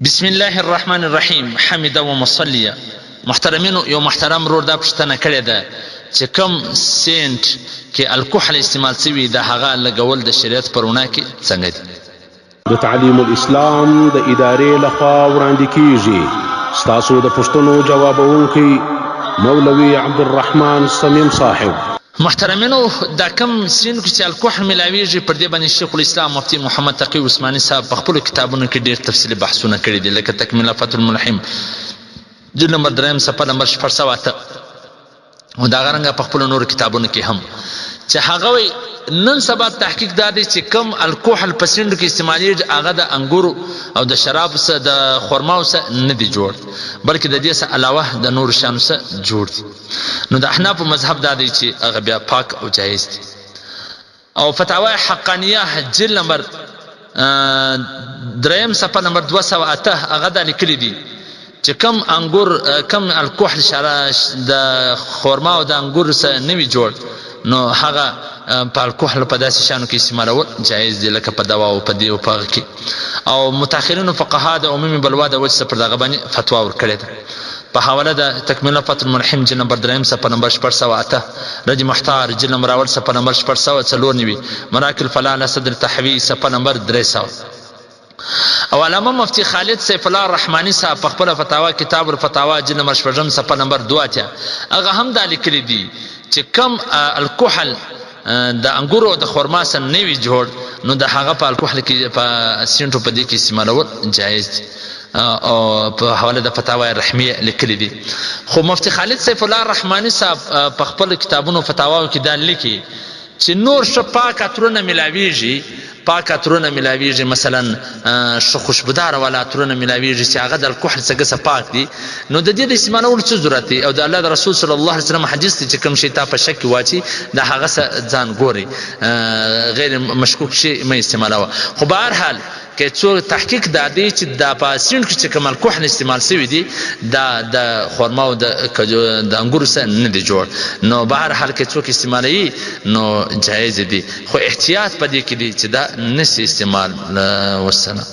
بسم الله الرحمن الرحیم. حمد و مصلیه. محترمینو، یو محترم رور دا پوښتنه کړې ده چې کوم سینټ کې الکحل استعمال شوي د هغه لګول د شریعت په رڼا کې څنګه دي؟ د تعلیم الاسلام د ادارې لخوا وړاندې کیږي. ستاسو د پوښتنو جوابونکی مولوي عبدالرحمن صمیم صاحب. محترمینو، دا کم سین کې چې الکحل ملاویږي پر دې باندې شیخ الاسلام مفتی محمد تقی عثماني صاحب په خپلو کتابونو کې ډېر تفصیلي بحثونه کړي دي، لکه تکمیله فتح الملحم جلد نمبر 3 صفحه نمبر 408 او دا غرنګه په خپلو نورو کتابونو کې هم چې هغه وایي نن سبا تحقیق دا دی چې کم الکحل په سینډو کې استعمالیږي هغه د انګورو او د شرابو څخه د خرماو څخه نه دی جوړ، بلکې د دې څخه علاوه د نورو شیانو څخه جوړ دي. نو د احنافو مذهب دا دی چې هغه بیا پاک او جایز دي. او فتاوی حقانیه جلد نمبر 3 صفحه نمبر 208 هغه دا لیکلي دي چې کم انګور کم الکحل د خرما او د انګور څخه نه وي جوړ، نو هغه په الکحل په داسې شانو کې استعمالول جایز دي، لکه په دوا او په دې او په هغه کې. او متأخرینو فقها د عمومي بلوا د وجه څخه پر دغه باندې فتوا ورکړې ده. په حواله د تکمیله فتح الملحم جلد نمبر 3 صفحه نمبر 408 رج محتار جلد نمبر اول صفحه نمبر 494 مراکل فلان صدر تحوی صفحه نمبر 300. او علامه مفتی خالد سیف الله الرحمانی صاحب په خپل فتاوا کتاب الفتاوا جلد نمبر 4 صفحه نمبر 2 هغه هم دا لیکلي دي چې کم الکحل د انګورو د خرما سره نه وي جوړ، نو د هغه په الکحل کې په سینټو په دې کې استعمالول جایز دي. او په حواله د فتاوا رحمیه لیکلي دي. خو مفتی خالد سیف الله الرحمانی صاحب په خپل کتابونو فتاواو کې دا لیکي چې نور ښه پاک عطرونه ملاویږي، پاک عطرونه ملاویږي، مثلا ښه خوشبودار والا عطرونه ملاویږي چې هغه د الکحل څخه پاک دي، نو د دې د استعمالولو څه ضرورت دی؟ او د الله د رسول صلی الله علیه وسلم حدیث دی چې کوم شی تا په شک کې واچي د هغه ځان ګوري، غیر مشکوک شی مې استعمالوه. خو به هر حال که څو تحقیق دا دی چې دا په سینډ کې چې کوم الکحل استعمال شوي دي دا د خرما او د انګورو سره نه دی جوړ، نو به هر حال کې څوک استعمالوي نو جایز دي. خو احتیاط په دې کې دی چې دا نسي استعمال. والسلام.